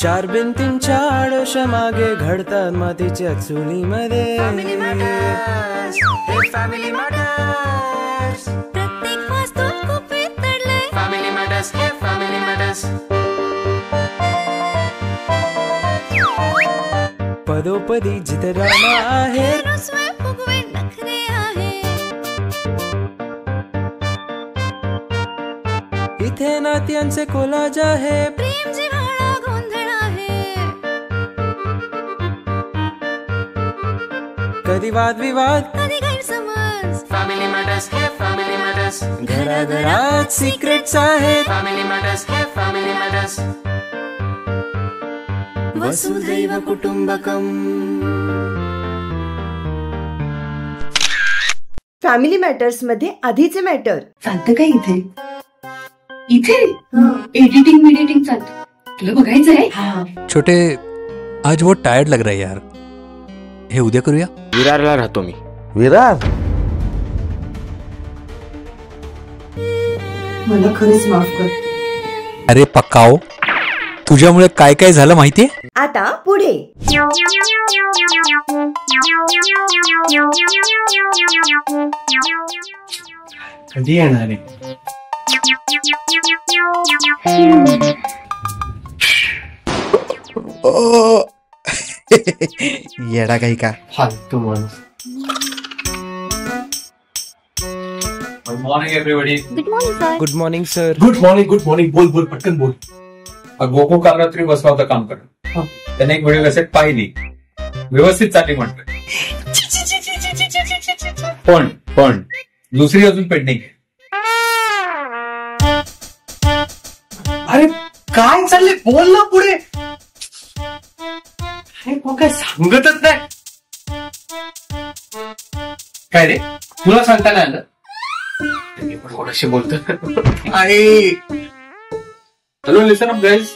चार भिंतींच्या आडोशा मागे घडतात मातीच्या चुलीमध्ये. Family matters. प्रत्येक वास्तूत खूप वितळले. फॅमिली मॅटर्स, हे फॅमिली मॅटर्स. पदोपदी जिथे ड्रामा आहे, रुसवे फुगवे नखरे आहे. इथे नात्यांचे कोलाज आहे. प्रेम जिव्हाळा गोंधळ आहे. कधी वादविवाद, कधी गैरसमज. फॅमिली मॅटर्स, हे फॅमिली मॅटर्स. घराघरात सिक्रेट्स आहेत. फॅमिली मॅटर्स, हे फॅमिली मॅटर्स. वसुधैव कुटुंबकम. फॅमिली मॅटर्स मध्ये आधीचे मॅटर चालतं का इथे? इथे एडिटिंग चालतं. तुला बघायचंय? छोटे, आज बहुत टायर्ड लग रहा है यार. हे उद्या करूया. विरारला राहतो मी. विरार? मला खरंच माफ कर. अरे पक्काओ, तुझ्यामुळे काय काय झालं माहितीये? आता पुढे. कधी येणार आहे? येडा काही का फालतू माणूस. Good morning everybody. Good morning sir. Good morning sir. Good morning. बोल पटकन बोल. गोकू काल रात्री बसला होता काम करत. त्याने एक व्हिडिओ कॅसेट पाहिली, व्यवस्थित चालली म्हणतोय, पण दुसरी अजून पेंडिंग आहे. अरे काय चाललंय? बोल ना पुढे. काय सांगतच नाही. काय रे, तुला सांगता नाही आलं? त्यांनी पण कोणाशी बोलतो. हॅलो लिसन अप गाईज,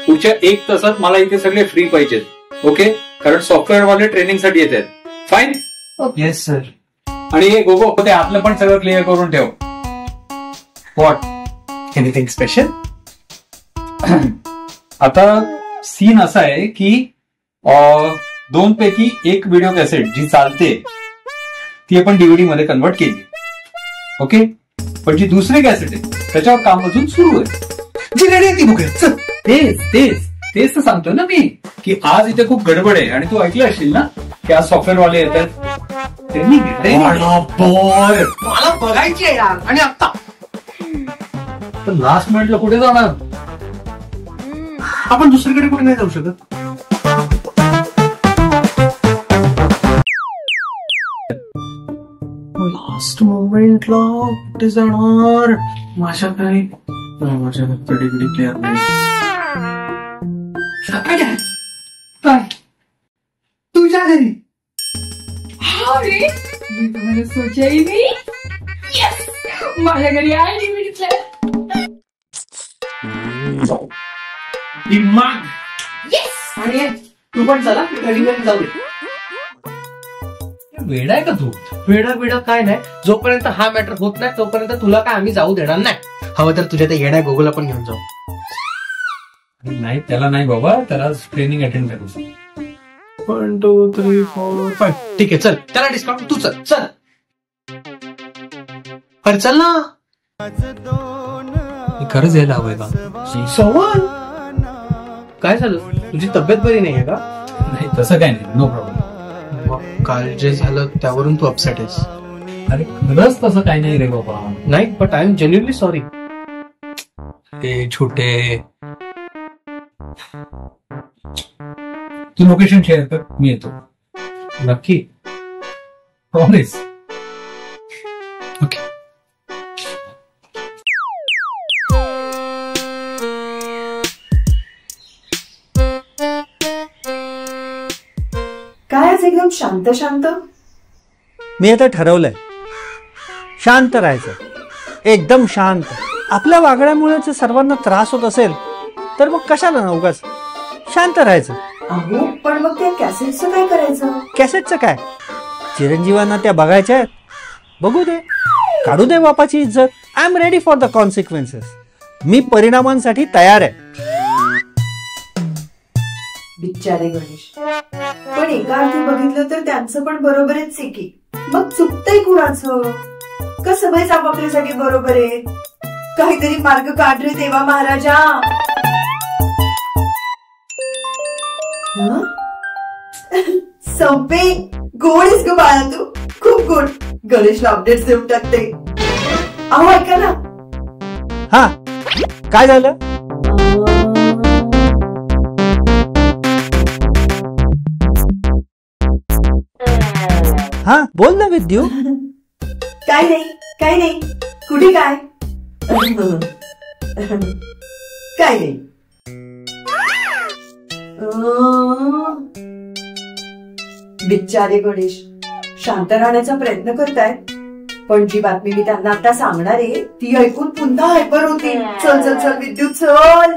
पुढच्या 1 तासात मला इथे सगळे फ्री पाहिजेत. ओके, कारण सॉफ्टवेअर वाले ट्रेनिंग साठी येत आहेत. फाईन? Yes sir. आणि हे गोगो ते आपलं पण सगळं क्लिअर करून ठेव. व्हॉट? Anything special? आता सीन असा आहे की 2 पैकी 1 व्हिडिओ कॅसेट जी चालते ती आपण डीव्हीडी मध्ये कन्वर्ट केली. ओके, पण जी दुसरी कॅसेट आहे त्याच्यावर काम अजून सुरू आहे. जी रेडी आहे ती बघूया. तेच तर सांगतोय ना मी, की आज इथे खूप गडबड आहे. आणि तू ऐकलं असशील ना की आज सॉफ्टवेअर वाले येत आहेत. मला बघायची आहे यार. आणि आता लास्ट मिनिटला कुठे जाणार? आपण दुसरीकडे कुठे नाही जाऊ शकत. लास्ट मोमेंटला कुठे जाणार? माझ्या डिग्री क्लिअर नाही. तुझ्या घरी? अरे मी तुम्हाला सोचाही नाही. माझ्या घरी आहे दिमाग. आणि तू पण चला घरी जाऊ. वेडा आहे का तू? वेडा काय नाही. जोपर्यंत हा मॅटर होत नाही तोपर्यंत तुला काय आम्ही जाऊ देणार नाही. हवं तर तुझ्या त्या येड्या गोगोला पण घेऊन जाऊ. नाही, त्याला नाही बाबा, त्याला ट्रेनिंग अटेंड करू. 1 2 3 4 5. ठीक आहे, चल. त्याला डिस्काउंट. तू चल. अरे चल ना. खरंच यायला हवंय का? सवाल काय झालं? तुझी तब्येत बरी नाहीये का? नाही, तसं काय नाही. No problem. काल जे झालं त्यावरून तू अपसेट आहेस. अरे खरंच तसं काही नाही रे बाबा. नाही, but I am genuinely sorry. ते छोटे, तू लोकेशन शेअर कर, मी येतो. नक्की? प्रॉमिस. ओके. काय आज एकदम शांत शांत? मी आता ठरवलंय शांत राहायचं. एकदम शांत. आपल्या वागण्यामुळे सर्वांना त्रास होत असेल तर मग कशाला ना उगाच शांत राहायचं. अहो पण मग त्या कॅसेटचं काय करायचं? कॅसेटचं काय? चिरंजीवांना त्या बघायच्या आहेत. बघू दे, काढू दे बापाची इज्जत. I am ready for the consequences. मी परिणामांसाठी तयार आहे. बिचारे गणेश. पण एका अर्थी बघितलं तर त्यांचं पण बरोबरच आहे की. मग चुकतंय कुणाचं का सगळेच आपापल्यासाठी बरोबर आहे. काहीतरी मार्ग काढ रे देवा महाराजा. संपे गोडीस ग बाळा तू, खूप गोड. गणेशला अपडेट्स देऊन टाकते. अहो ऐका ना. हा काय झालं? हा बोल ना विद्यू. काय नाही कुठे काय काय नाही. बिचारे गणेश शांत राहण्याचा प्रयत्न करतायत, पण जी बातमी मी त्यांना आता सांगणार आहे ती ऐकून पुन्हा हायपर होतील. चल चल चल विद्युत चल.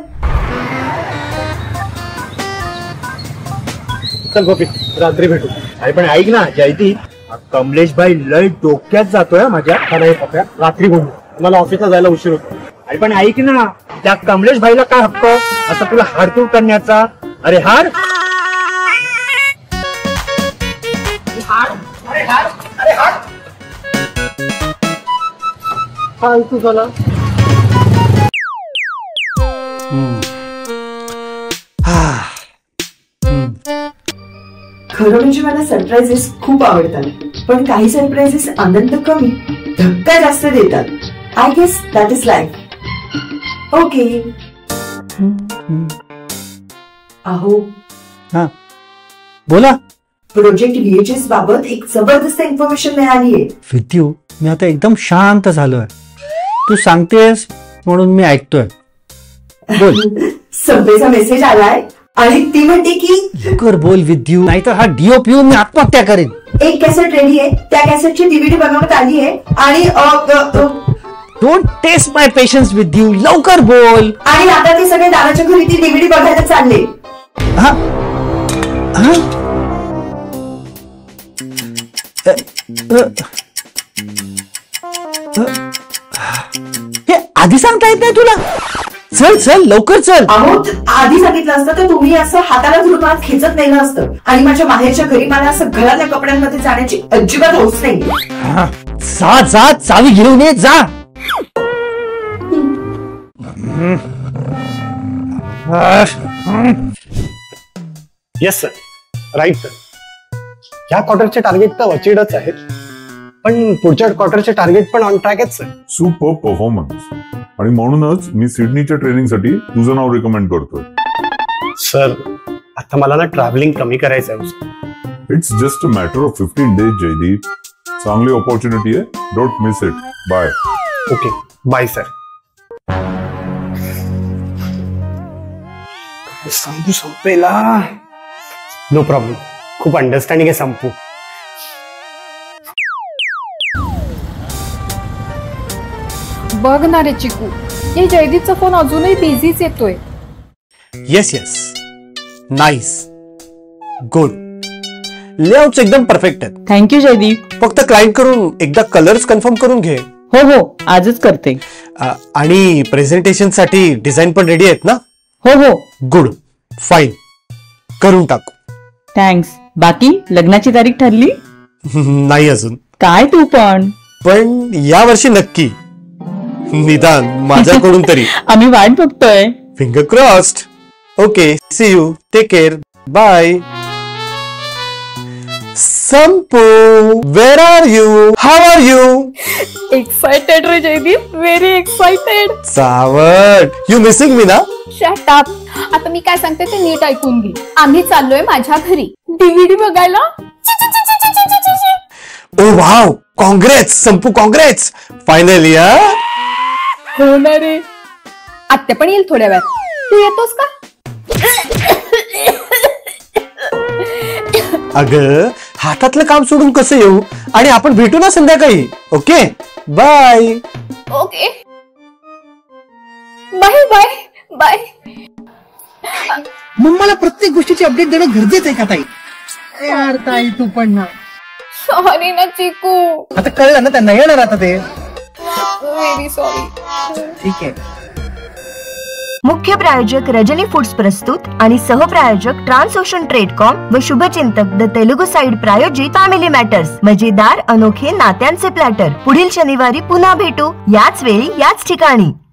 चल गोपी रात्री भेटू. अरे पण ऐक ना जयदीप, कमलेश भाई लय डोक्यात जातोय माझ्या. खरं पप्या रात्री बोलू, मला ऑफिसला जायला उशीर होतो. अरे पण ऐक ना, त्या कमलेश भाईला काय हक्क असं तुला हाडतूड करण्याचा? अरे हाड फालतू झाला. खरं म्हणजे मला सरप्राइजेस खूप आवडतात, पण काही सरप्राइजेस आनंद कमी धक्का जास्त देतात. I guess that is life. Okay. अहो हा बोला. प्रोजेक्ट VHS बाबत एक जबरदस्त इन्फॉर्मेशन मिळाली आहे. विद्यू मी आता एकदम शांत झालोय. तू सांगतेस म्हणून मी ऐकतोय. बोल. संपेचा मेसेज आलाय आणि ती म्हणते की लवकर बोल विद्यू, नाहीतर हा डीओ पिऊन मी आत्महत्या करेन. एक कॅसेट रेडी आहे, त्या कॅसेटची DVD बनवण्यात आली आहे आणि डोंट टेस्ट माय पेशन्स विद्यू, लवकर बोल. आणि आता ते सगळे दादाच्या घरी ती DVD बघायला चालले. हा हा हे आधी सांगता येत नाही तुला? चल चल लवकर चल. अहो आधी सांगितलं असतं तर तुम्ही असं हाताला धरून आत खेचत नेलं असतं. आणि माझ्या माहेरच्या घरी मला असं घरातल्या कपड्यांमध्ये जाण्याची अजिबात हौस नाही. जा जा, चावी घेऊन ये जा. Yes sir, right sir. ह्या क्वार्टरचे टार्गेट तर अचीवच आहेत, पण पुढच्या क्वार्टरचे टार्गेट पण ऑन ट्रॅक आहेत सर. Super performance. आणि म्हणूनच मी सिडनीच्या ट्रेनिंगसाठी तुझं नाव रिकमेंड करतोय. सर आता मला ना ट्रॅव्हलिंग कमी करायचं आहे. It's just a matter of 15 days Jaydeep. चांगली ऑपॉर्च्युनिटी आहे, don't miss it. Bye. Okay bye sir. Sampu संपेला. नो प्रॉब्लेम, खूप अंडरस्टँडिंग आहे संपू. बघ ना रे चिकू, हे जयदीपचा फोन अजूनही बिझीच येतोय. Yes yes, nice, good. Layouts एकदम परफेक्ट आहेत. थँक्यू जयदीप. फक्त क्लायंट कडून एकदा कलर्स कन्फर्म करून घे. हो हो आजच करते. आणि प्रेझेंटेशन साठी डिझाईन पण रेडी आहेत ना? हो हो. गुड, फाईन, करून टाकू. थँक्स. बाकी लग्नाची तारीख ठरली? नाही अजून. काय तू पण या वर्षी नक्की, निदान माझ्याकडून तरी. आम्ही वाट बघतोय. Finger crossed. Okay, see you, take care, bye. Sampu, where are you, how are you? Excited रे Jaydeep, very excited. Sawad, you missing me ना? Shut up. आता मी काय सांगते ते नीट ऐकून घे. आम्ही चाललोय माझ्या घरी DVD बघायला. ओ वाव, काँग्रेस संपू, काँग्रेस. फायनली. हो ना रे. आत्या पण येईल थोड्या वेळात. तू येतोस का? अगं हातातलं काम सोडून कसं येऊ? आणि आपण भेटू ना संध्याकाळी. Okay bye. Okay bye bye bye. मग मला प्रत्येक गोष्टीची अपडेट देणं गरजेचं आहे का ताई? यार ताई तू पण ना. सॉरी ना चिकू. आता कळलं ना त्यांना, येणार आता ते. Very sorry. ठीक आहे. मुख्य प्रायोजक रजनी फूड्स प्रस्तुत आणि सहप्रायोजक ट्रान्सओशन ट्रेडकॉम व शुभचिंतक द तेलुगू साइड प्रायोजित फॅमिली मॅटर्स, मजेदार अनोखे नात्यांचे प्लॅटर. पुढील शनिवारी पुन्हा भेटू, याच वेळी याच ठिकाणी.